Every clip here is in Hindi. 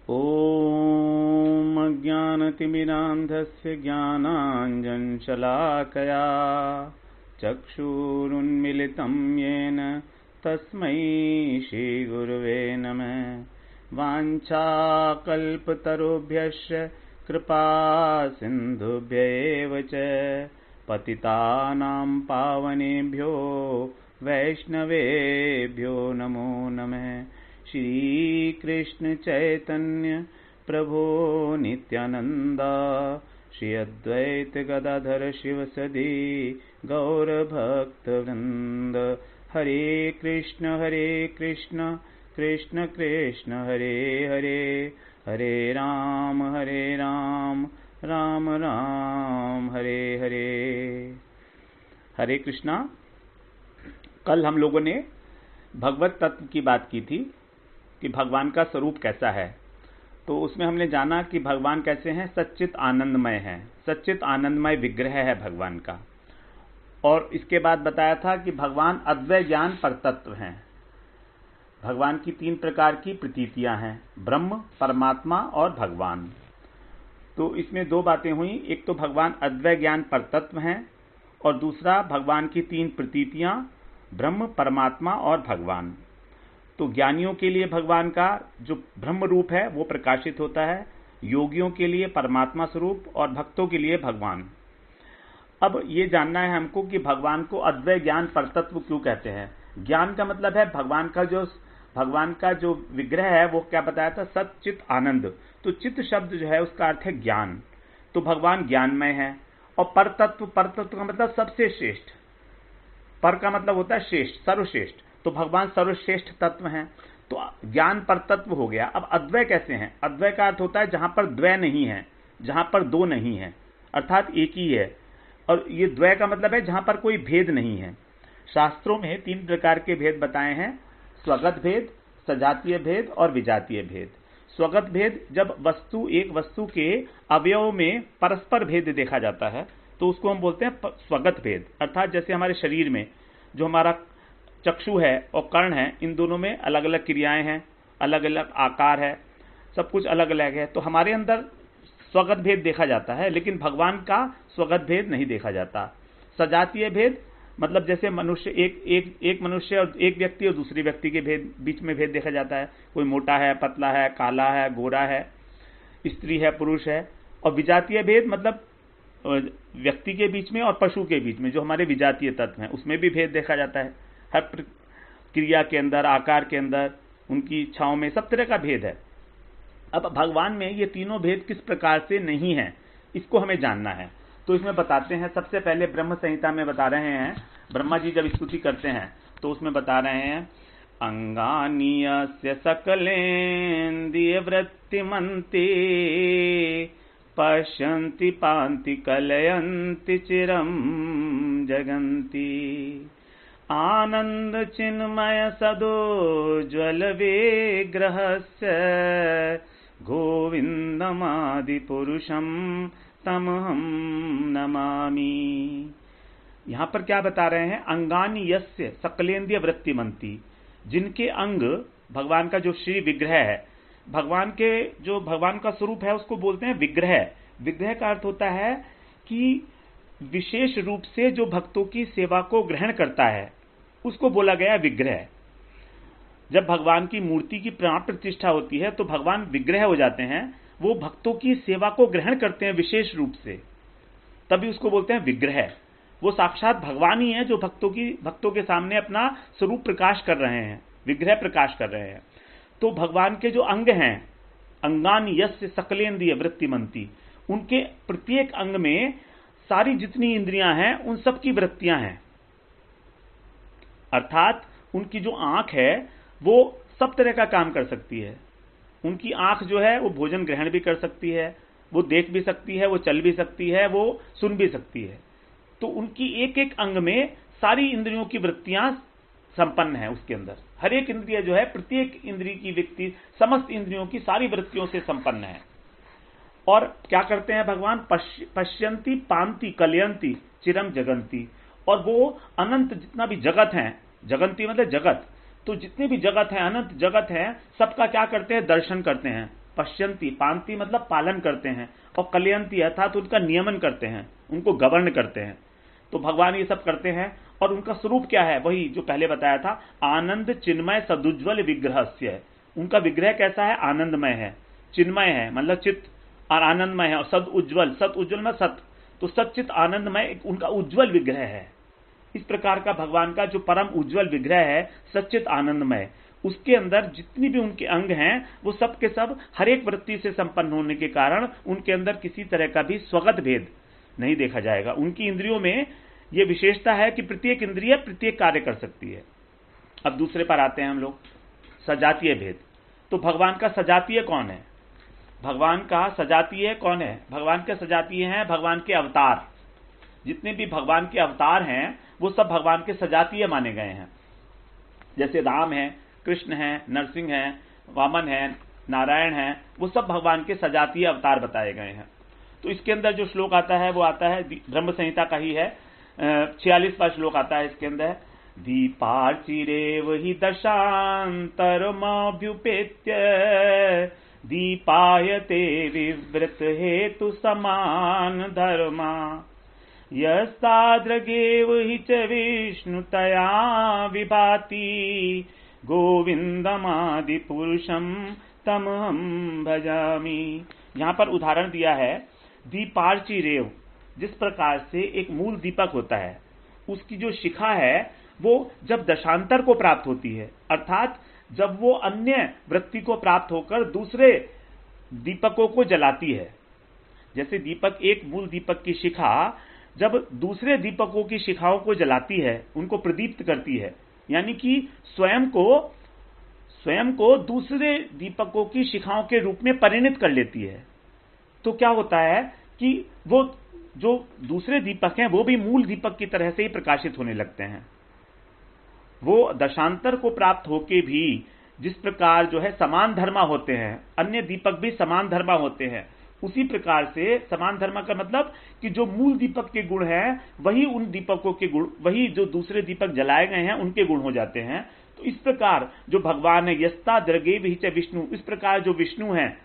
ॐ अज्ञानतिमिरान्धस्य ज्ञानाञ्जनशलाकया चक्षुरुन्मिलितं येन तस्मै श्रीगुरवे नमः। वाञ्छाकल्पतरुभ्यश्च कृपासिन्धुभ्यैव च पतितानां पावनेभ्यो वैष्णवेभ्यो नमो नमः। श्री कृष्ण चैतन्य प्रभो नित्यानंद श्री अद्वैत गदाधर शिवसदि गौर भक्त वृंद। हरे कृष्ण कृष्ण कृष्ण हरे हरे, हरे राम राम राम हरे हरे। हरे कृष्णा। कल हम लोगों ने भगवत तत्व की बात की थी कि भगवान का स्वरूप कैसा है। तो उसमें हमने जाना कि भगवान कैसे हैं, सच्चित आनंदमय हैं, सच्चित आनंदमय विग्रह है भगवान का। और इसके बाद बताया था कि भगवान अद्वय ज्ञान परतत्व हैं। भगवान की 3 प्रकार की प्रतीतियां हैं, ब्रह्म, परमात्मा और भगवान। तो इसमें 2 बातें हुई, एक तो भगवान अद्वय ज्ञान परतत्व हैं और दूसरा भगवान की 3 प्रतीतियां, ब्रह्म, परमात्मा और भगवान। तो ज्ञानियों के लिए भगवान का जो ब्रह्म रूप है वो प्रकाशित होता है, योगियों के लिए परमात्मा स्वरूप और भक्तों के लिए भगवान। अब ये जानना है हमको कि भगवान को अद्वय ज्ञान परतत्व क्यों कहते हैं। ज्ञान का मतलब है भगवान का जो विग्रह है वो क्या बताया था, सच्चित आनंद। तो चित्त शब्द जो है उसका अर्थ है ज्ञान। तो भगवान ज्ञानमय है। और परतत्व का मतलब सबसे श्रेष्ठ। पर का मतलब होता है श्रेष्ठ, सर्वश्रेष्ठ। तो भगवान सर्वश्रेष्ठ तत्व हैं। तो ज्ञान पर तत्व हो गया। अब अद्वय कैसे हैं? अद्वय का अर्थ होता है जहां पर द्वय नहीं है, जहां पर 2 नहीं है, अर्थात एक ही है। और ये द्वय का मतलब है जहां पर कोई भेद नहीं है। शास्त्रों में 3 प्रकार के भेद बताए हैं, स्वगत भेद, सजातीय भेद और विजातीय भेद। स्वगत भेद जब एक वस्तु के अवयव में परस्पर भेद देखा जाता है तो उसको हम बोलते हैं स्वगत भेद। अर्थात जैसे हमारे शरीर में जो हमारा चक्षु है और कर्ण है, इन दोनों में अलग अलग क्रियाएं हैं, अलग अलग आकार है, सब कुछ अलग अलग है। तो हमारे अंदर स्वगत भेद देखा जाता है, लेकिन भगवान का स्वगत भेद नहीं देखा जाता। सजातीय भेद मतलब जैसे मनुष्य एक मनुष्य और एक व्यक्ति और दूसरे व्यक्ति के बीच में भेद देखा जाता है। कोई मोटा है, पतला है, काला है, गोरा है, स्त्री है, पुरुष है। और विजातीय भेद मतलब व्यक्ति के बीच में और पशु के बीच में, जो हमारे विजातीय तत्व हैं, उसमें भी भेद देखा जाता है। हर क्रिया के अंदर, आकार के अंदर, उनकी इच्छाओं में सब तरह का भेद है। अब भगवान में ये तीनों भेद किस प्रकार से नहीं है, इसको हमें जानना है। तो इसमें बताते हैं, सबसे पहले ब्रह्म संहिता में बता रहे हैं, ब्रह्मा जी जब स्तुति करते हैं तो उसमें बता रहे हैं, अंगानि यस्य सकलेन्द्रिय वृत्तिमन्ति पश्यन्ति पान्ति कलयन्ति चिरं जगन्ति आनंद चिन्मय सदोज्वल विग्रहस्य गोविंदमादि पुरुषम तमहं नमामि। यहां पर क्या बता रहे हैं, अंगानि यस्य सकलेन्द्रिय वृत्तिमन्ति, जिनके अंग भगवान का जो श्री विग्रह है, भगवान का स्वरूप है उसको बोलते हैं विग्रह। विग्रह का अर्थ होता है कि विशेष रूप से जो भक्तों की सेवा को ग्रहण करता है उसको बोला गया विग्रह। जब भगवान की मूर्ति की प्राण प्रतिष्ठा होती है तो भगवान विग्रह हो जाते हैं, वो भक्तों की सेवा को ग्रहण करते हैं विशेष रूप से, तभी उसको बोलते हैं विग्रह। वो साक्षात भगवान ही है जो भक्तों के सामने अपना स्वरूप प्रकाश कर रहे हैं, विग्रह प्रकाश कर रहे हैं। तो भगवान के जो अंग हैं, अंगानि यस्य सकलेन्द्रिय वृत्तिमन्ति, उनके प्रत्येक अंग में सारी जितनी इंद्रियां हैं उन सब की वृत्तियां हैं। अर्थात उनकी जो आंख है वो सब तरह का काम कर सकती है। उनकी आंख जो है वो भोजन ग्रहण भी कर सकती है, वो देख भी सकती है, वो चल भी सकती है, वो सुन भी सकती है। तो उनकी एक एक अंग में सारी इंद्रियों की वृत्तियां संपन्न है। उसके अंदर हर एक इंद्रिय जो है, प्रत्येक इंद्रिय की व्यक्ति समस्त इंद्रियों की सारी वृत्तियों से संपन्न है। और क्या करते हैं भगवान, पश्यन्ति पांति कलयन्ति चिरम जगंती, और वो अनंत जितना भी जगत है, जगंती मतलब जगत, तो जितने भी जगत है, अनंत जगत है, सबका क्या करते हैं, दर्शन करते हैं। पश्यंती, पांति मतलब पालन करते हैं, और कलयंती अर्थात उनका नियमन करते हैं, उनको गवर्न करते हैं। तो भगवान ये सब करते हैं, और उनका स्वरूप क्या है? वही जो पहले बताया था, आनंद चिन्मय सदुज्वल विग्रहस्य है। उनका विग्रह कैसा है? आनंदमय है, चिन्मय है मतलब चित्त, और आनंदमय है, और सद उज्ज्वल, सत उज्ज्वल में सत, तो सच्चित आनंदमय उनका उज्ज्वल विग्रह है। इस प्रकार का भगवान का जो परम उज्ज्वल विग्रह है, सच्चित आनंदमय, उसके अंदर जितनी भी उनके अंग हैं वो सब के सब हर एक वृत्ति से संपन्न होने के कारण उनके अंदर किसी तरह का भी स्वगत भेद नहीं देखा जाएगा। उनकी इंद्रियों में ये विशेषता है कि प्रत्येक इंद्रिय प्रत्येक कार्य कर सकती है। अब दूसरे पर आते हैं हम लोग, सजातीय भेद। तो भगवान का सजातीय कौन है? भगवान का सजातीय कौन है? भगवान के सजातीय हैं भगवान के अवतार। जितने भी भगवान के अवतार हैं वो सब भगवान के सजातीय माने गए हैं। जैसे राम है, कृष्ण है, नरसिंह है, वामन है, नारायण है, वो सब भगवान के सजातीय अवतार बताए गए हैं। तो इसके अंदर जो श्लोक आता है वो आता है ब्रह्म संहिता का ही है, 46वां श्लोक आता है इसके अंदर, दीपार्चिरेव हि दशान्तरमभ्युपेत्य दीपायते विवृत हेतु समान धर्मा यस्ताद्रगेव हि च विष्णुतया विभाति गोविंदमादि पुरुषम तमहम भजामि। यहां पर उदाहरण दिया है दीपार्चिरेव, जिस प्रकार से एक मूल दीपक होता है, उसकी जो शिखा है वो जब दशांतर को प्राप्त होती है, अर्थात जब वो अन्य वृत्ति को प्राप्त होकर दूसरे दीपकों को जलाती है। जैसे दीपक, एक मूल दीपक की शिखा जब दूसरे दीपकों की शिखाओं को जलाती है, उनको प्रदीप्त करती है, यानी कि स्वयं को दूसरे दीपकों की शिखाओं के रूप में परिणित कर लेती है, तो क्या होता है कि वो जो दूसरे दीपक हैं वो भी मूल दीपक की तरह से ही प्रकाशित होने लगते हैं। वो दशांतर को प्राप्त होके भी जिस प्रकार जो है समान धर्मा होते हैं, अन्य दीपक भी समान धर्मा होते हैं, उसी प्रकार से समान धर्मा का मतलब कि जो मूल दीपक के गुण हैं वही उन दीपकों के गुण, वही जो दूसरे दीपक जलाए गए हैं उनके गुण हो जाते हैं। तो इस प्रकार जो भगवान है, यस्ता द्रगेव हि च विष्णु, इस प्रकार जो विष्णु है,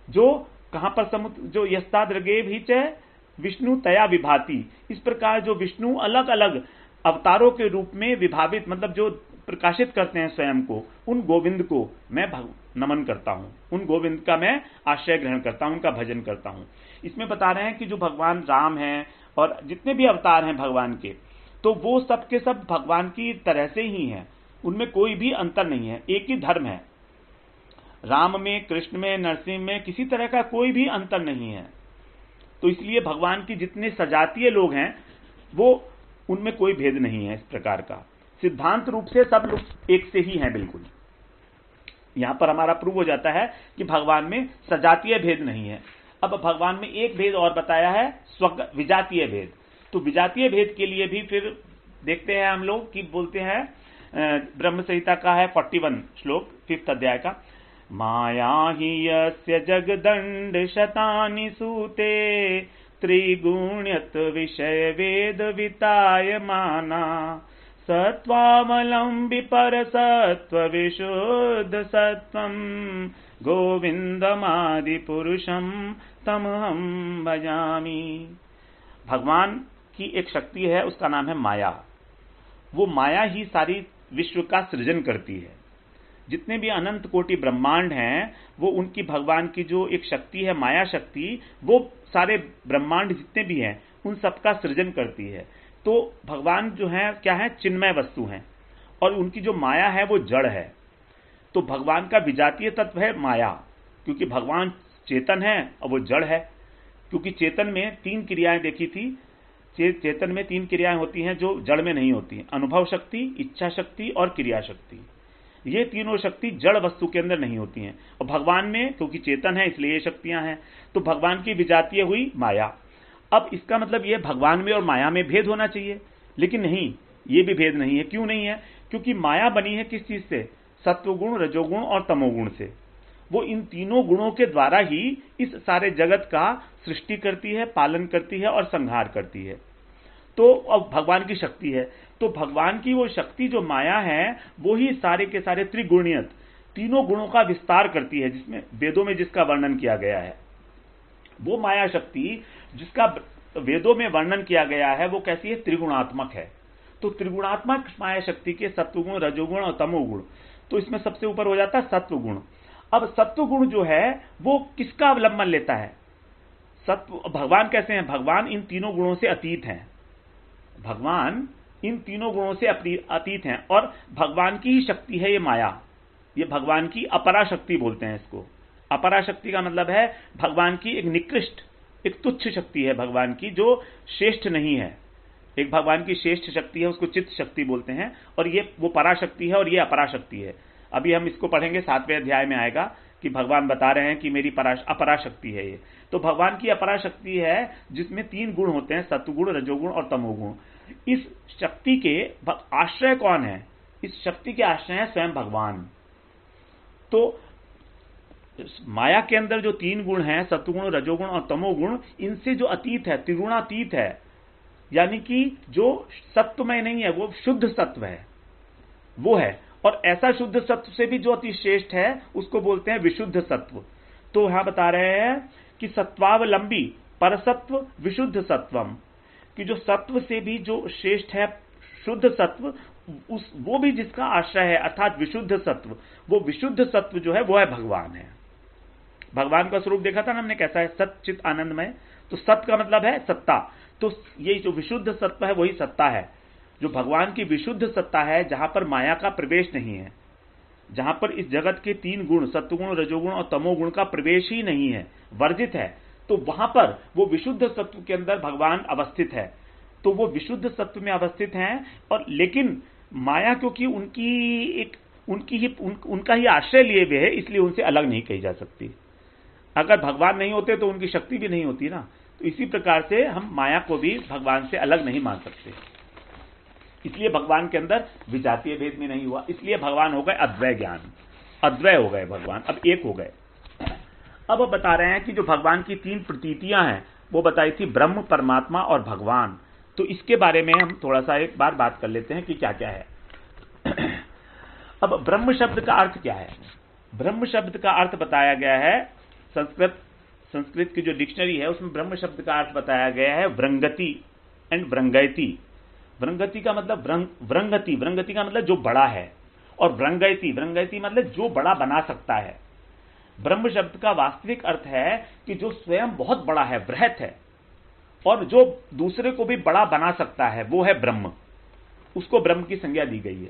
जो कहां पर समुद्र, जो यस्ता द्रगेव हि च विष्णु तया विभाति, इस प्रकार जो विष्णु अलग अलग अवतारों के रूप में विभावित, मतलब जो प्रकाशित करते हैं स्वयं को, उन गोविंद को मैं नमन करता हूं, उन गोविंद का मैं आश्रय ग्रहण करता हूं, उनका भजन करता हूं। इसमें बता रहे हैं कि जो भगवान राम हैं और जितने भी अवतार हैं भगवान के, तो वो सब के सब भगवान की तरह से ही हैं, उनमें कोई भी अंतर नहीं है, एक ही धर्म है। राम में, कृष्ण में, नरसिंह में किसी तरह का कोई भी अंतर नहीं है। तो इसलिए भगवान की जितने सजातीय लोग हैं वो उनमें कोई भेद नहीं है। इस प्रकार का सिद्धांत रूप से सब लोग एक से ही हैं बिल्कुल। यहां पर हमारा प्रूव हो जाता है कि भगवान में सजातीय भेद नहीं है। अब भगवान में एक भेद और बताया है, विजातीय भेद। तो विजातीय भेद के लिए भी फिर देखते हैं हम लोग कि बोलते हैं, ब्रह्म संहिता का है 41 श्लोक 5th अध्याय का, माया ही यस्य जगदंड शतानि सूते त्रिगुण्यत विषय वेद विताय माना सत्वामलं विपर सत्व विशुद्ध सत्वं गोविंदमादि पुरुषम तमहम भजामि। भगवान की एक शक्ति है, उसका नाम है माया। वो माया ही सारी विश्व का सृजन करती है। जितने भी अनंत कोटि ब्रह्मांड हैं वो उनकी, भगवान की जो एक शक्ति है माया शक्ति, वो सारे ब्रह्मांड जितने भी हैं उन सबका सृजन करती है। तो भगवान जो है क्या है, चिन्मय वस्तु हैं, और उनकी जो माया है वो जड़ है। तो भगवान का विजातीय तत्व है माया, क्योंकि भगवान चेतन है और वो जड़ है। क्योंकि चेतन में 3 क्रियाएं देखी थी, चेतन में 3 क्रियाएं होती हैं जो जड़ में नहीं होती, अनुभव शक्ति, इच्छा शक्ति और क्रिया शक्ति। ये तीनों शक्ति जड़ वस्तु के अंदर नहीं होती हैं, और भगवान में क्योंकि चेतन है इसलिए ये शक्तियां हैं। तो भगवान की विजातीय हुई माया। अब इसका मतलब ये भगवान में और माया में भेद होना चाहिए, लेकिन नहीं, ये भी भेद नहीं है। क्यों नहीं है? क्योंकि माया बनी है किस चीज से? सत्वगुण, रजोगुण और तमोगुण से। वो इन तीनों गुणों के द्वारा ही इस सारे जगत का सृष्टि करती है, पालन करती है और संहार करती है। तो अब भगवान की शक्ति है, तो भगवान की वो शक्ति जो माया है वो ही सारे के सारे त्रिगुणियत, तीनों गुणों का विस्तार करती है, जिसमें वेदों में जिसका वर्णन किया गया है। वो माया शक्ति जिसका वेदों में वर्णन किया गया है वो कैसी है? त्रिगुणात्मक है। तो त्रिगुणात्मक माया शक्ति के सत्वगुण, रजोगुण और तमोगुण, तो इसमें सबसे ऊपर हो जाता है सत्वगुण। अब सत्वगुण जो है वो किसका अवलंबन लेता है? सत्व भगवान कैसे हैं? भगवान इन तीनों गुणों से अतीत हैं। भगवान इन तीनों गुणों से अतीत हैं और भगवान की ही शक्ति है ये माया। ये भगवान की अपरा शक्ति बोलते हैं इसको। अपरा शक्ति का मतलब है भगवान की एक निकृष्ट, एक तुच्छ शक्ति है भगवान की, जो श्रेष्ठ नहीं है। एक भगवान की श्रेष्ठ शक्ति है, उसको चित्त शक्ति बोलते हैं, और ये वो पराशक्ति है और ये अपराशक्ति है। अभी हम इसको पढ़ेंगे, 7वें अध्याय में आएगा कि भगवान बता रहे हैं कि मेरी अपराशक्ति है ये। तो भगवान की अपराशक्ति है जिसमें 3 गुण होते हैं, सत्वगुण, रजोगुण और तमोगुण। इस शक्ति के आश्रय कौन है? इस शक्ति के आश्रय है स्वयं भगवान। तो माया के अंदर जो 3 गुण हैं, सत्वगुण, रजोगुण और तमोगुण, इनसे जो अतीत है, त्रिगुणातीत है, यानी कि जो सत्वमय नहीं है, वो शुद्ध सत्व है, वो है। और ऐसा शुद्ध सत्व से भी जो अति श्रेष्ठ है उसको बोलते हैं विशुद्ध सत्व। तो यहां बता रहे हैं कि सत्वावलंबी परसत्व विशुद्ध सत्वम, कि जो सत्व से भी जो श्रेष्ठ है शुद्ध सत्व, वो भी जिसका आश्रय है अर्थात विशुद्ध सत्व, वो विशुद्ध सत्व जो है वो है भगवान है। भगवान का स्वरूप देखा था ना हमने, कैसा है? सच्चित आनंदमय। तो सत्य का मतलब है सत्ता। तो ये जो विशुद्ध सत्व है वही सत्ता है, जो भगवान की विशुद्ध सत्ता है, जहां पर माया का प्रवेश नहीं है, जहां पर इस जगत के 3 गुण, सत्वगुण, रजोगुण और तमोगुण का प्रवेश ही नहीं है, वर्जित है। तो वहां पर वो विशुद्ध सत्व के अंदर भगवान अवस्थित है। तो वो विशुद्ध सत्व में अवस्थित हैं, और लेकिन माया क्योंकि उनका ही आश्रय लिए हुए है, इसलिए उनसे अलग नहीं कही जा सकती। अगर भगवान नहीं होते तो उनकी शक्ति भी नहीं होती ना। तो इसी प्रकार से हम माया को भी भगवान से अलग नहीं मान सकते। इसलिए भगवान के अंदर विजातीय भेद में नहीं हुआ, इसलिए भगवान हो गए अद्वय ज्ञान, अद्वय हो गए भगवान, अब एक हो गए। अब बता रहे हैं कि जो भगवान की 3 प्रतीतियां हैं वो बताई थी, ब्रह्म, परमात्मा और भगवान। तो इसके बारे में हम थोड़ा सा एक बार बात कर लेते हैं कि क्या क्या है। अब ब्रह्म शब्द का अर्थ क्या है? ब्रह्म शब्द का अर्थ बताया गया है, संस्कृत की जो डिक्शनरी है उसमें ब्रह्म शब्द का अर्थ बताया गया है व्रंगति एंड व्रंगयति। व्रंगति का मतलब व्रंगति का मतलब जो बड़ा है, और व्रंगयति मतलब जो बड़ा बना सकता है। ब्रह्म शब्द का वास्तविक अर्थ है कि जो स्वयं बहुत बड़ा है, बृहत है, और जो दूसरे को भी बड़ा बना सकता है, वो है ब्रह्म। उसको ब्रह्म की संज्ञा दी गई है।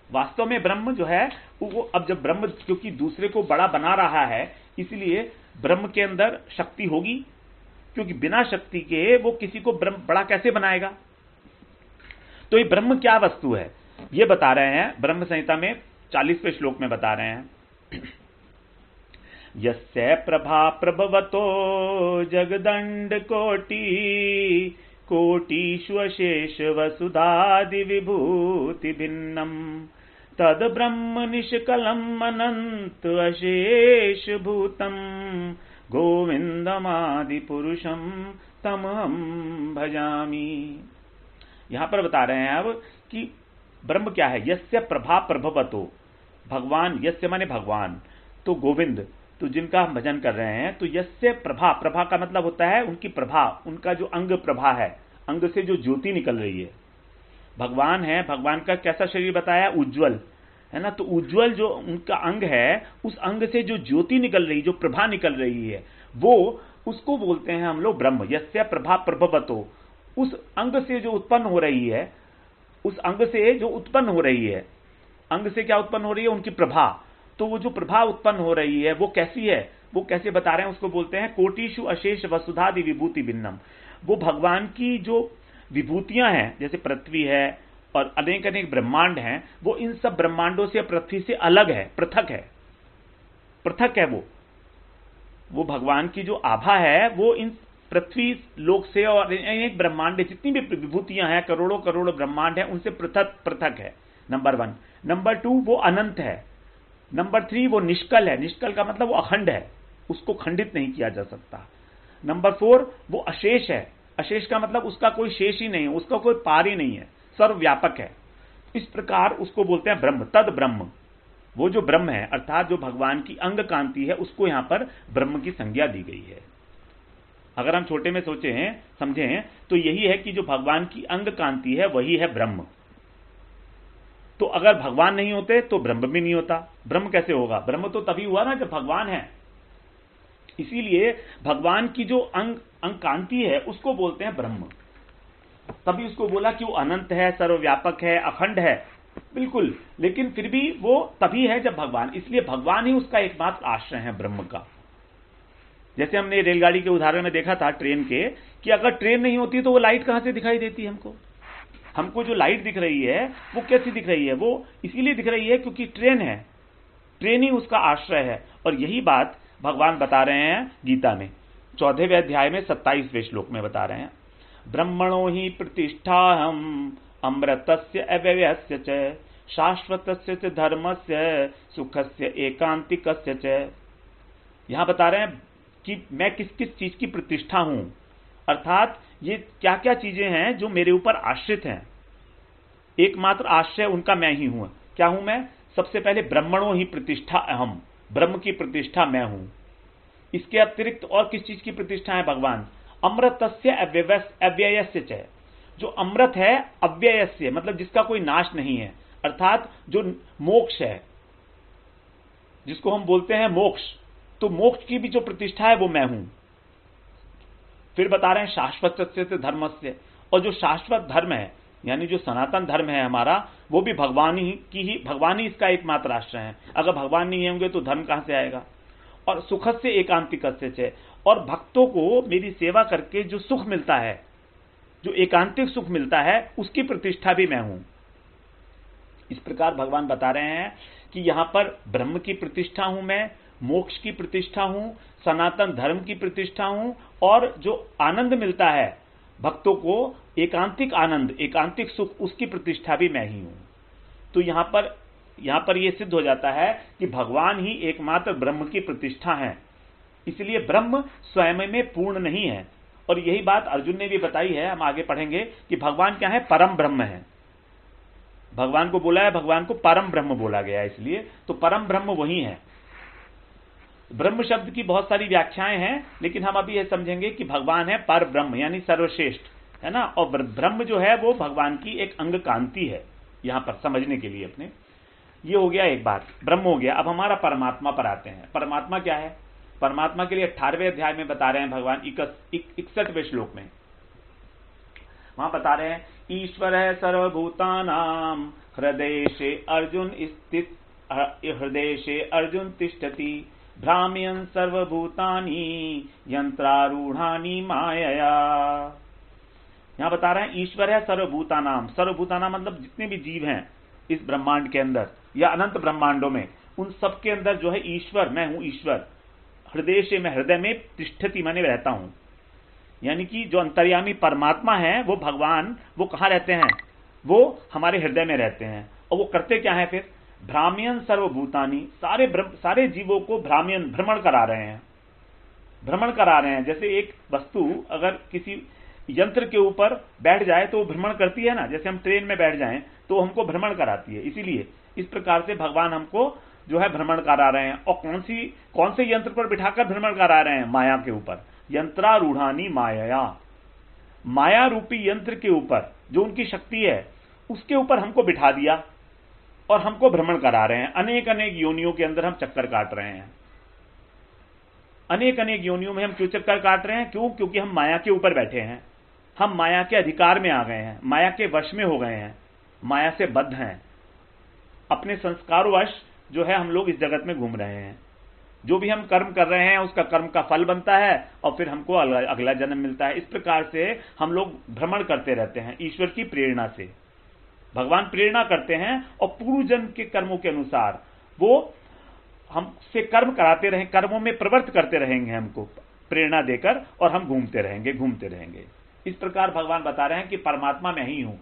वास्तव में ब्रह्म जो है वो, अब जब ब्रह्म क्योंकि दूसरे को बड़ा बना रहा है, इसलिए ब्रह्म के अंदर शक्ति होगी, क्योंकि बिना शक्ति के वो किसी को ब्रह्म बड़ा कैसे बनाएगा। तो ये ब्रह्म क्या वस्तु है ये बता रहे हैं ब्रह्म संहिता में 40वें श्लोक में बता रहे हैं। यस्य प्रभा प्रभवतो जगदंड कोटिषु अशेष वसुधादि विभूति भिन्नम तद ब्रह्म निष्कलम अनंत अशेष भूतम गोविंदमादि पुरुषम तमहम भजामि। यहां पर बता रहे हैं अब कि ब्रह्म क्या है। यस्य प्रभा प्रभवतो, भगवान, यस्य माने भगवान, तो गोविंद, तो जिनका हम भजन कर रहे हैं। तो यस्य प्रभा, प्रभा का मतलब होता है उनकी प्रभा, उनका जो अंग प्रभा है, अंग से जो ज्योति निकल रही है। भगवान है, भगवान का कैसा शरीर बताया? उज्जवल है ना। तो उज्जवल जो उनका अंग है, उस अंग से जो ज्योति निकल रही, जो प्रभा निकल रही है, वो उसको बोलते हैं हम लोग ब्रह्म। यस्य प्रभा प्रभवतो, उस अंग से जो उत्पन्न हो रही है, उस अंग से जो उत्पन्न हो रही है, अंग से क्या उत्पन्न हो रही है? उनकी प्रभा। तो वो जो प्रभा उत्पन्न हो रही है वो कैसी है, वो कैसे बता रहे हैं, उसको बोलते हैं कोटिषु अशेष वसुधादि विभूति भिन्नम। वो भगवान की जो विभूतियां हैं, जैसे पृथ्वी है और अनेक अनेक ब्रह्मांड हैं, वो इन सब ब्रह्मांडों से, पृथ्वी से अलग है, पृथक है, पृथक है। वो भगवान की जो आभा है वो इन पृथ्वी लोक से और अनेक ब्रह्मांड, जितनी भी विभूतियां हैं, करोड़ों करोड़ ब्रह्मांड है, उनसे पृथक पृथक है, नंबर 1। नंबर 2, वो अनंत है। नंबर 3, वो निष्कल है। निष्कल का मतलब वो अखंड है, उसको खंडित नहीं किया जा सकता। नंबर 4, वो अशेष है। अशेष का मतलब उसका कोई शेष ही नहीं है, उसका कोई पार ही नहीं है, सर्वव्यापक है। इस प्रकार उसको बोलते हैं ब्रह्म, तद ब्रह्म। वो जो ब्रह्म है अर्थात जो भगवान की अंग कांति है उसको यहां पर ब्रह्म की संज्ञा दी गई है। अगर हम छोटे में सोचे हैं समझें तो यही है कि जो भगवान की अंग कांति है वही है ब्रह्म। तो अगर भगवान नहीं होते तो ब्रह्म भी नहीं होता। ब्रह्म कैसे होगा? ब्रह्म तो तभी हुआ ना जब भगवान है। इसीलिए भगवान की जो अंग कांति है उसको बोलते हैं ब्रह्म। तभी उसको बोला कि वो अनंत है, सर्वव्यापक है, अखंड है, बिल्कुल, लेकिन फिर भी वो तभी है जब भगवान, इसलिए भगवान ही उसका एकमात्र आश्रय है ब्रह्म का। जैसे हमने रेलगाड़ी के उदाहरण में देखा था ट्रेन के, कि अगर ट्रेन नहीं होती तो वो लाइट कहां से दिखाई देती है हमको जो लाइट दिख रही है वो कैसी दिख रही है? वो इसीलिए दिख रही है क्योंकि ट्रेन है, ट्रेन ही उसका आश्रय है। और यही बात भगवान बता रहे हैं गीता में 14वें अध्याय में 27वें श्लोक में बता रहे हैं, ब्रह्मणो ही प्रतिष्ठाहम अमृतस्य अव्ययस्य च शाश्वतस्य च धर्मस्य सुखस्य एकांतिकस्य च। यहां बता रहे हैं कि मैं किस किस चीज की प्रतिष्ठा हूं, अर्थात ये क्या क्या चीजें हैं जो मेरे ऊपर आश्रित हैं। एकमात्र आश्रय उनका मैं ही हूं। क्या हूं मैं? सबसे पहले ब्रह्मणो ही प्रतिष्ठा अहम, ब्रह्म की प्रतिष्ठा मैं हूं। इसके अतिरिक्त और किस चीज की प्रतिष्ठा है भगवान? अमृतस्य अव्ययस्य च, जो अमृत है अव्ययस्य मतलब जिसका कोई नाश नहीं है, अर्थात जो मोक्ष है, जिसको हम बोलते हैं मोक्ष, तो मोक्ष की भी जो प्रतिष्ठा है वो मैं हूं। फिर बता रहे हैं शाश्वतस्य धर्मस्य, और जो शाश्वत धर्म है यानी जो सनातन धर्म है हमारा, वो भी भगवान ही इसका एकमात्र आश्रय है। अगर भगवान नहीं होंगे तो धर्म कहां से आएगा? और सुखस्य एकांतिकस्य च, और भक्तों को मेरी सेवा करके जो सुख मिलता है, जो एकांतिक सुख मिलता है, उसकी प्रतिष्ठा भी मैं हूं। इस प्रकार भगवान बता रहे हैं कि यहां पर ब्रह्म की प्रतिष्ठा हूं मैं, मोक्ष की प्रतिष्ठा हूं, सनातन धर्म की प्रतिष्ठा हूं, और जो आनंद मिलता है भक्तों को, एकांतिक आनंद, एकांतिक सुख, उसकी प्रतिष्ठा भी मैं ही हूं। तो यहां पर यह सिद्ध हो जाता है कि भगवान ही एकमात्र ब्रह्म की प्रतिष्ठा है। इसलिए ब्रह्म स्वयं में पूर्ण नहीं है। और यही बात अर्जुन ने भी बताई है, हम आगे पढ़ेंगे कि भगवान क्या है? परम ब्रह्म है। भगवान को बोला है, भगवान को परम ब्रह्म बोला गया है, इसलिए तो परम ब्रह्म वही है। ब्रह्म शब्द की बहुत सारी व्याख्याएं हैं, लेकिन हम अभी यह समझेंगे कि भगवान है पर ब्रह्म यानी सर्वश्रेष्ठ, है ना। और ब्रह्म जो है वो भगवान की एक अंग कांति है, यहां पर समझने के लिए अपने। ये हो गया एक बात, ब्रह्म हो गया। अब हमारा परमात्मा पर आते हैं। परमात्मा क्या है? परमात्मा के लिए 18वें अध्याय में बता रहे हैं भगवान 61वें श्लोक में, वहां बता रहे हैं, ईश्वर है सर्वभूतानां हृदयेशे अर्जुन तिष्ठति भ्राम्यन् सर्वभूतानि यंत्रारूढ़ानि मायया। यहां बता रहे हैं ईश्वर है सर्वभूतानाम। सर्वभूतानाम मतलब जितने भी जीव हैं इस ब्रह्मांड के अंदर या अनंत ब्रह्मांडों में, उन सब के अंदर जो है ईश्वर, मैं हूं ईश्वर। हृदय से, मैं हृदय में तिष्ठति माने रहता हूं, यानी कि जो अंतर्यामी परमात्मा है वो भगवान, वो कहां रहते हैं? वो हमारे हृदय में रहते हैं। और वो करते क्या है फिर? भ्राम्यन सर्वभूतानि, सारे जीवों को भ्रमण करा रहे हैं, भ्रमण करा रहे हैं। जैसे एक वस्तु अगर किसी यंत्र के ऊपर बैठ जाए तो वो भ्रमण करती है ना, जैसे हम ट्रेन में बैठ जाएं तो हमको भ्रमण कराती है। इसीलिए इस प्रकार से भगवान हमको जो है भ्रमण करा रहे हैं। और कौन से यंत्र पर बिठाकर भ्रमण करा रहे हैं? माया के ऊपर। यंत्रारूढ़ानी माया, माया रूपी यंत्र के ऊपर जो उनकी शक्ति है उसके ऊपर हमको बिठा दिया और हमको भ्रमण करा रहे हैं। अनेक अनेक योनियों के अंदर हम चक्कर काट रहे हैं। अनेक अनेक योनियों में हम क्यों चक्कर काट रहे हैं? क्योंकि हम माया के ऊपर बैठे हैं, हम माया के अधिकार में आ गए हैं, माया के वश में हो गए हैं, माया से बद्ध हैं। अपने संस्कारवश जो है हम लोग इस जगत में घूम रहे हैं। जो भी हम कर्म कर रहे हैं उसका कर्म का फल बनता है और फिर हमको अगला जन्म मिलता है। इस प्रकार से हम लोग भ्रमण करते रहते हैं ईश्वर की प्रेरणा से। भगवान प्रेरणा करते हैं और पूर्व जन्म के कर्मों के अनुसार वो हमसे कर्म कराते रहे, कर्मों में प्रवृत्त करते रहेंगे हमको प्रेरणा देकर, और हम घूमते रहेंगे। इस प्रकार भगवान बता रहे हैं कि परमात्मा मैं ही हूं,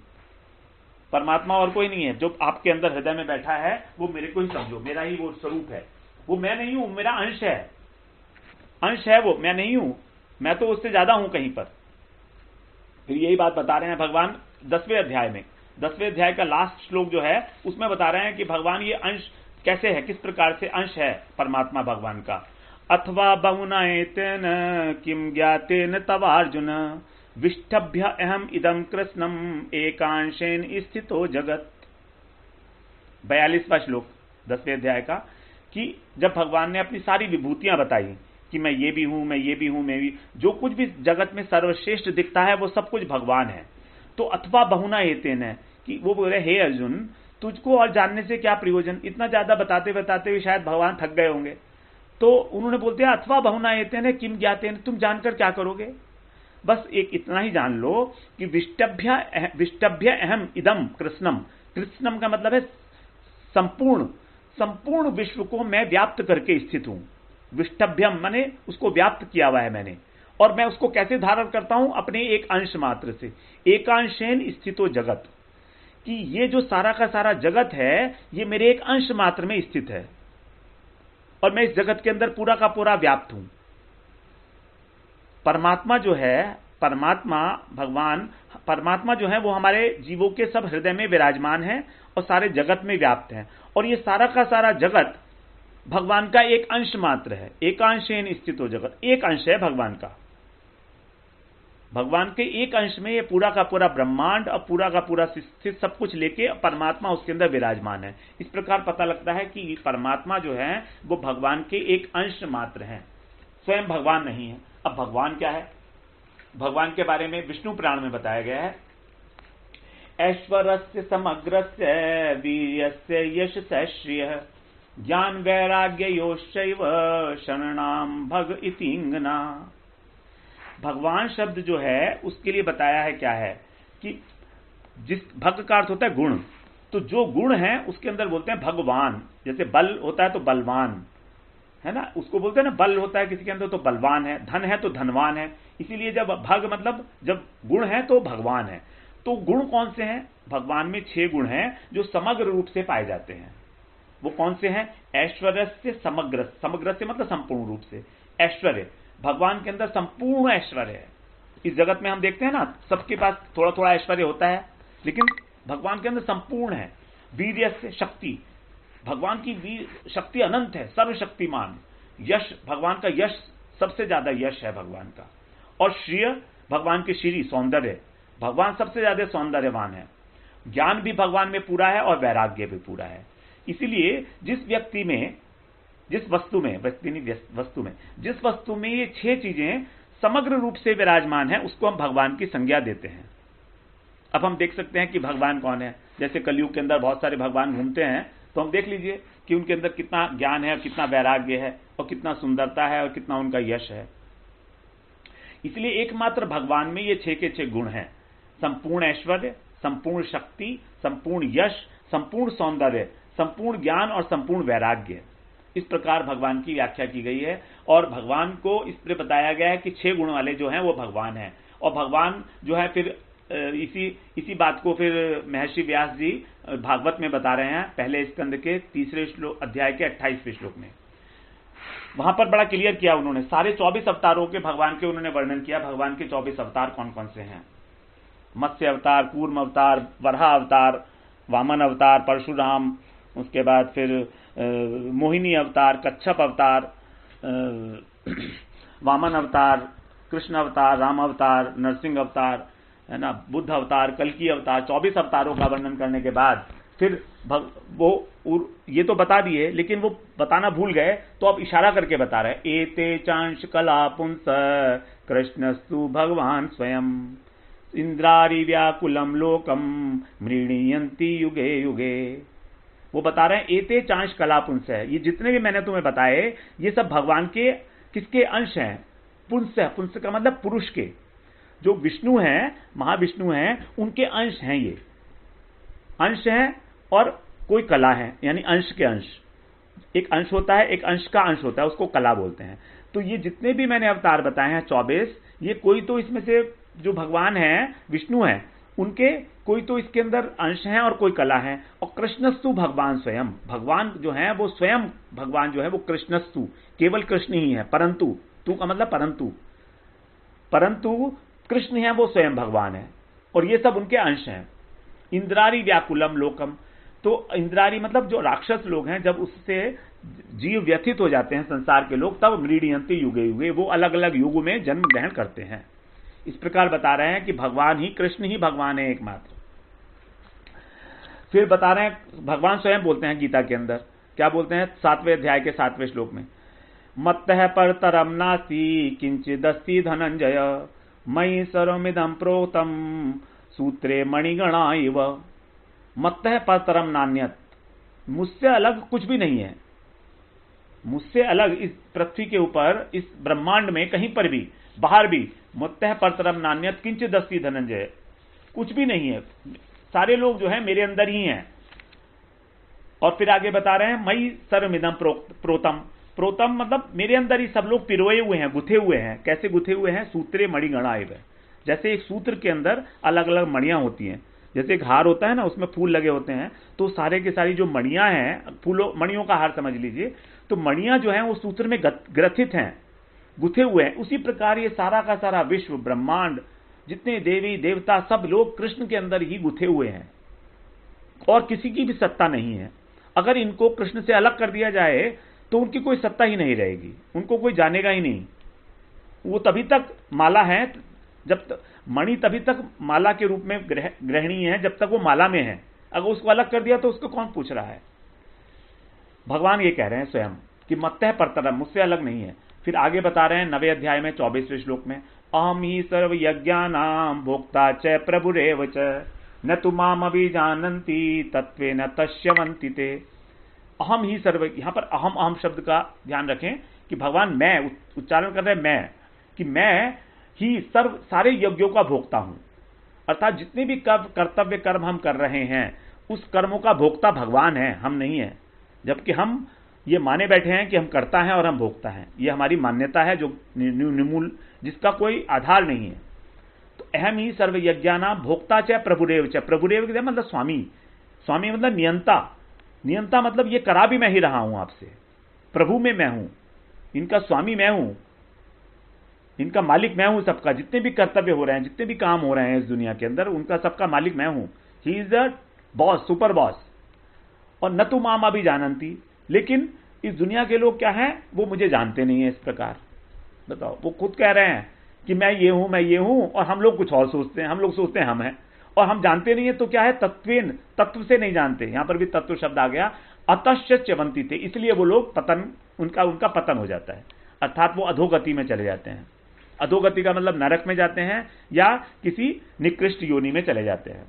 परमात्मा और कोई नहीं है। जो आपके अंदर हृदय में बैठा है वो मेरे को ही समझो, मेरा ही वो स्वरूप है। वो मैं नहीं हूं, मेरा अंश है वो, मैं नहीं हूं, मैं तो उससे ज्यादा हूं कहीं पर। फिर यही बात बता रहे हैं भगवान 10वें अध्याय में। 10वें अध्याय का लास्ट श्लोक जो है उसमें बता रहे हैं कि भगवान ये अंश कैसे है, किस प्रकार से अंश है परमात्मा भगवान का। अथवा बहुना एतेन किम ज्ञातेन तवार्जुन विष्टभ्य अहम इदम कृष्णम एकांशेन स्थितो जगत। 42वां श्लोक 10वें अध्याय का, कि जब भगवान ने अपनी सारी विभूतियां बताई कि मैं ये भी हूं, मैं ये भी हूं, मैं भी, जो कुछ भी जगत में सर्वश्रेष्ठ दिखता है वो सब कुछ भगवान है। तो अथवा बहुना एतेन है कि वो बोल रहे, हे अर्जुन तुझको और जानने से क्या प्रयोजन, इतना ज्यादा बताते बताते हुए शायद भगवान थक गए होंगे। तो उन्होंने बोलते हैं अथवा बहुना एतेन किम ज्ञातेन, तुम जानकर क्या करोगे, बस एक इतना ही जान लो कि विष्टभ्य अहम इदम कृष्णम। कृष्णम का मतलब है संपूर्ण विश्व को मैं व्याप्त करके स्थित हूं। विष्टभ्यम माने उसको व्याप्त किया हुआ है मैंने, और मैं उसको कैसे धारण करता हूं, अपने एक अंश मात्र से। एकांशेन स्थितो जगत, कि ये जो सारा का सारा जगत है ये मेरे एक अंश मात्र में स्थित है, और मैं इस जगत के अंदर पूरा का पूरा व्याप्त हूं। परमात्मा जो है, परमात्मा जो है वो हमारे जीवों के सब हृदय में विराजमान है और सारे जगत में व्याप्त है, और ये सारा का सारा जगत भगवान का एक अंश मात्र है। एकांशेन स्थितो जगत, एक अंश है भगवान का। भगवान के एक अंश में ये पूरा का पूरा ब्रह्मांड और पूरा का पूरा स्थित सब कुछ लेके परमात्मा उसके अंदर विराजमान है। इस प्रकार पता लगता है कि परमात्मा जो है वो भगवान के एक अंश मात्र है, स्वयं भगवान नहीं है। अब भगवान क्या है, भगवान के बारे में विष्णु पुराण में बताया गया है, ऐश्वर्यस्य समग्रस्य वीर्यस्य यशस्य श्रियः ज्ञान वैराग्य योश्चैव शरणाम भग इतिंगना। भगवान शब्द जो है उसके लिए बताया है क्या है कि जिस भग का अर्थ होता है गुण, तो जो गुण है उसके अंदर बोलते हैं भगवान। जैसे बल होता है तो बलवान है ना, उसको बोलते हैं ना, बल होता है किसी के अंदर तो बलवान है, धन है तो धनवान है। इसीलिए जब भग मतलब जब गुण है तो भगवान है। तो गुण कौन से हैं, भगवान में 6 गुण हैं जो समग्र रूप से पाए जाते हैं। वो कौन से हैं, ऐश्वर्य से समग्र, समग्र से मतलब संपूर्ण रूप से। ऐश्वर्य, भगवान के अंदर संपूर्ण ऐश्वर्य है। इस जगत में हम देखते हैं ना सबके पास थोड़ा थोड़ा ऐश्वर्य होता है, लेकिन भगवान के अंदर संपूर्ण है। वीर्य से शक्ति, भगवान की वीर शक्ति अनंत है, सर्वशक्तिमान। यश, भगवान का यश सबसे ज्यादा यश है भगवान का। और श्रिय, भगवान की श्री सौंदर्य, भगवान सबसे ज्यादा सौंदर्यवान है। ज्ञान भी भगवान में पूरा है और वैराग्य भी पूरा है। इसीलिए जिस व्यक्ति में, जिस वस्तु में, जिस वस्तु में ये 6 चीजें समग्र रूप से विराजमान है उसको हम भगवान की संज्ञा देते हैं। अब हम देख सकते हैं कि भगवान कौन है। जैसे कलयुग के अंदर बहुत सारे भगवान घूमते हैं, तो हम देख लीजिए कि उनके अंदर कितना ज्ञान है, कितना वैराग्य है, और कितना सुंदरता है, और कितना उनका यश है। इसलिए एकमात्र भगवान में ये 6 के 6 गुण हैं, संपूर्ण ऐश्वर्य, संपूर्ण शक्ति, संपूर्ण यश, संपूर्ण सौंदर्य, संपूर्ण ज्ञान और संपूर्ण वैराग्य। इस प्रकार भगवान की व्याख्या की गई है, और भगवान को इस तरह बताया गया है कि 6 गुण वाले जो हैं वो भगवान हैं। और भगवान जो है फिर इसी बात को फिर महर्षि व्यास जी भागवत में बता रहे हैं, पहले स्कंद के 3 अध्याय के 28वें श्लोक में। वहां पर बड़ा क्लियर किया उन्होंने, सारे 24 अवतारों के भगवान के उन्होंने वर्णन किया। भगवान के 24 अवतार कौन कौन से हैं, मत्स्य अवतार, कूर्म अवतार, वराह अवतार, वामन अवतार, परशुराम, उसके बाद फिर मोहिनी अवतार, कच्छप अवतार, वामन अवतार, कृष्ण अवतार, राम अवतार, नरसिंह अवतार, है ना, बुद्ध अवतार, कल्कि अवतार। 24 अवतारों का वर्णन करने के बाद फिर वो ये तो बता दिए, लेकिन वो बताना भूल गए, तो अब इशारा करके बता रहे, एते चांश कला पुंस कृष्णस्तु भगवान स्वयं इंद्रारी व्याकुलम लोकम मृणीयंती युगे युगे। वो बता रहे हैं एते चांश कलापुंस है, ये जितने भी मैंने तुम्हें बताए ये सब भगवान के किसके अंश हैं, पुंस है। पुंस का मतलब पुरुष के, जो विष्णु हैं, महाविष्णु हैं, उनके अंश हैं। ये अंश हैं और कोई कला है, यानी अंश के अंश। एक अंश होता है, एक अंश का अंश होता है, उसको कला बोलते हैं। तो ये जितने भी मैंने अवतार बताए हैं 24, ये कोई तो इसमें से जो भगवान हैं, विष्णु हैं, उनके कोई तो इसके अंदर अंश हैं और कोई कला है। और कृष्णस्तु भगवान स्वयं, भगवान जो है वो स्वयं, भगवान जो है वो कृष्णस्तु, केवल कृष्ण ही है। परंतु, तू का मतलब परंतु कृष्ण है वो स्वयं भगवान है, और ये सब उनके अंश हैं। इंद्रारी व्याकुलम लोकम, तो इंद्रारी मतलब जो राक्षस लोग हैं, जब उससे जीव व्यथित हो जाते हैं संसार के लोग, तब मृडयंती युगे युगे वो अलग अलग युगों में जन्म ग्रहण करते हैं। इस प्रकार बता रहे हैं कि भगवान ही, कृष्ण ही भगवान है एकमात्र। फिर बता रहे हैं, भगवान स्वयं बोलते हैं गीता के अंदर, क्या बोलते हैं 7वें अध्याय के 7वें श्लोक में, मत्तः परतरम नास्ति किंचिदस्ति धनंजय मयि सर्वमिदं प्रोतम सूत्रे मणिगणा इव। मत्तः परतरम नान्यत, मुझसे अलग कुछ भी नहीं है, मुझसे अलग इस पृथ्वी के ऊपर, इस ब्रह्मांड में कहीं पर भी, बाहर भी, मत्तः परतरम नान्यत किंचिदस्ति धनंजय, कुछ भी नहीं है, सारे लोग जो है मेरे अंदर ही हैं। और फिर आगे बता रहे हैं मयि सर्वमिदं प्रोतम, प्रोतम मतलब मेरे अंदर ही सब लोग पिरोए हुए हैं, गुथे हुए हैं। कैसे गुथे हुए हैं? सूत्रे मणिगणा इव, जैसे एक सूत्र के अंदर अलग अलग मणियां होती हैं, जैसे एक हार होता है ना, उसमें फूल लगे होते हैं, तो सारे के सारी जो मणियां हैं, फूलों मणियों का हार समझ लीजिए, तो मणियां जो हैं वो सूत्र में ग्रथित हैं, गुथे हुए हैं। उसी प्रकार ये सारा का सारा विश्व ब्रह्मांड, जितने देवी देवता, सब लोग कृष्ण के अंदर ही गुथे हुए हैं और किसी की भी सत्ता नहीं है। अगर इनको कृष्ण से अलग कर दिया जाए तो उनकी कोई सत्ता ही नहीं रहेगी, उनको कोई जानेगा ही नहीं। वो तभी तक माला है, जब तक मणि तभी तक माला के रूप में ग्रहणीय है जब तक वो माला में है। अगर उसको अलग कर दिया तो उसको कौन पूछ रहा है? भगवान ये कह रहे हैं स्वयं कि मत्तः परतरम, मुझसे अलग नहीं है। फिर आगे बता रहे हैं 9वें अध्याय में 24वें श्लोक में, अहम ही सर्व यज्ञानां भोक्ता च प्रभुरेव च न तु माम अभिजानन्ति तत्वेन तस्यवन्ति ते। अहम ही सर्व, यहां पर अहम अहम शब्द का ध्यान रखें कि भगवान मैं उच्चारण कर रहे हैं, मैं, कि मैं ही सर्व सारे यज्ञों का भोक्ता हूं। अर्थात जितने भी कर्तव्य कर्म हम कर रहे हैं उस कर्मों का भोक्ता भगवान है, हम नहीं है। जबकि हम ये माने बैठे हैं कि हम करता है और हम भोगता है, ये हमारी मान्यता है जो निर्मूल, जिसका कोई आधार नहीं है। तो अहम ही सर्व यज्ञानां भोक्ता च प्रभुरेव च, प्रभुरेव का मतलब स्वामी, स्वामी मतलब नियंता, नियंता मतलब ये करा भी मैं ही रहा हूं आपसे, प्रभु में मैं हूं, इनका स्वामी मैं हूं, इनका मालिक मैं हूं, सबका जितने भी कर्तव्य हो रहे हैं, जितने भी काम हो रहे हैं इस दुनिया के अंदर, उनका सबका मालिक मैं हूं। He is the boss, super boss. और न तु माम अभिजानन्ति, लेकिन इस दुनिया के लोग क्या हैं, वो मुझे जानते नहीं है। इस प्रकार बताओ, वो खुद कह रहे हैं कि मैं ये हूं, मैं ये हूं, और हम लोग कुछ और सोचते हैं, हम लोग सोचते हैं हम हैं, और हम जानते नहीं है। तो क्या है, तत्वेन, तत्व से नहीं जानते। यहां पर भी तत्व शब्द आ गया, अतश्च च्यवन्ति थे, इसलिए वो लोग पतन, उनका पतन हो जाता है, अर्थात वो अधोगति में चले जाते हैं। अधोगति का मतलब नरक में जाते हैं या किसी निकृष्ट योनि में चले जाते हैं।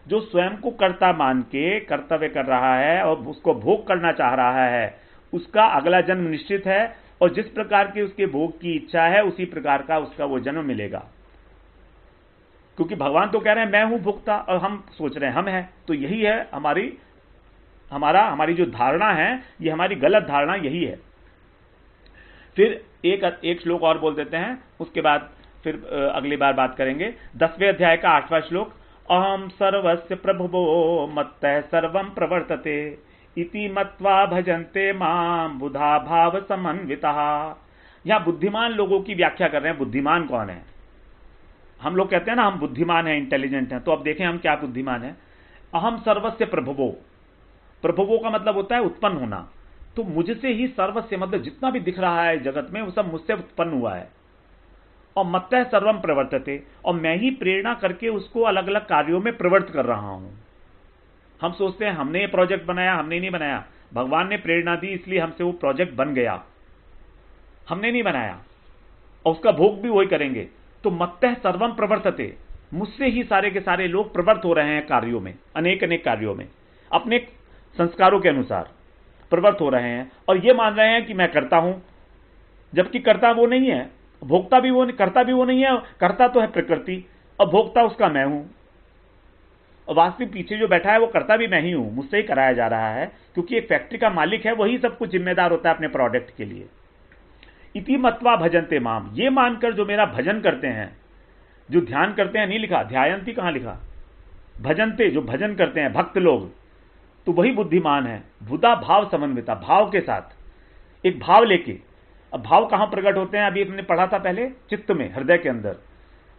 जो स्वयं को कर्ता मान के कर्तव्य कर रहा है और उसको भोग करना चाह रहा है, उसका अगला जन्म निश्चित है, और जिस प्रकार की उसके भोग की इच्छा है उसी प्रकार का उसका वो जन्म मिलेगा। क्योंकि भगवान तो कह रहे हैं मैं हूं भोक्ता, और हम सोच रहे हैं हम हैं। तो यही है हमारी जो धारणा है, ये हमारी गलत धारणा यही है। फिर एक श्लोक और बोल देते हैं, उसके बाद फिर अगली बार बात करेंगे। 10वें अध्याय का 8वां श्लोक, अहम सर्वस्य प्रभुवो मत्तः सर्वं प्रवर्तते इति मत्वा भजन्ते मां बुधा भाव समन्वितः। यहां बुद्धिमान लोगों की व्याख्या कर रहे हैं। बुद्धिमान कौन है? हम लोग कहते हैं ना हम बुद्धिमान हैं, इंटेलिजेंट हैं। तो अब देखें हम क्या बुद्धिमान हैं। अहम सर्वस्य प्रभुवो, प्रभुवो का मतलब होता है उत्पन्न होना। तो मुझसे ही सर्वस्य मतलब जितना भी दिख रहा है जगत में वो सब मुझसे उत्पन्न हुआ है। और मत्तः सर्वम प्रवर्तते, और मैं ही प्रेरणा करके उसको अलग अलग कार्यों में प्रवृत्त कर रहा हूं। हम सोचते हैं हमने ये प्रोजेक्ट बनाया, हमने नहीं बनाया, भगवान ने प्रेरणा दी इसलिए हमसे वो प्रोजेक्ट बन गया, हमने नहीं बनाया, और उसका भोग भी वही करेंगे। तो मत्तः सर्वम प्रवर्तते, मुझसे ही सारे के सारे लोग प्रवृत्त हो रहे हैं कार्यों में, अनेक अनेक कार्यों में, अपने संस्कारों के अनुसार प्रवृत्त हो रहे हैं, और ये मान रहे हैं कि मैं करता हूं, जबकि करता वो नहीं है, भोक्ता भी वो नहीं, करता भी वो नहीं है। करता तो है प्रकृति, और भोक्ता उसका मैं हूं। और वास्तविक पीछे जो बैठा है वो करता भी मैं ही हूं, मुझसे ही कराया जा रहा है, क्योंकि एक फैक्ट्री का मालिक है, वही सब कुछ जिम्मेदार होता है अपने प्रोडक्ट के लिए। इति मत्वा भजन्ते माम, ये मानकर जो मेरा भजन करते हैं, जो ध्यान करते हैं, नहीं लिखा ध्यायंती, कहां लिखा भजन्ते, जो भजन करते हैं भक्त लोग, तो वही बुद्धिमान है। बुधा भाव समन्विता, भाव के साथ एक भाव लेके। अब भाव कहां प्रकट होते हैं? अभी हमने पढ़ा था पहले, चित्त में, हृदय के अंदर।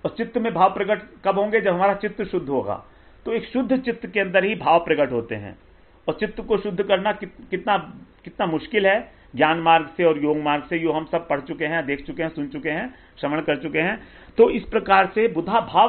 और चित्त में भाव प्रकट कब होंगे? जब हमारा चित्त शुद्ध होगा। तो एक शुद्ध चित्त के अंदर ही भाव प्रकट होते हैं, और चित्त को शुद्ध करना कितना कितना मुश्किल है, ज्ञान मार्ग से और योग मार्ग से, यो हम सब पढ़ चुके हैं, देख चुके हैं, सुन चुके हैं, श्रवण कर चुके हैं। तो इस प्रकार से बुधा भाव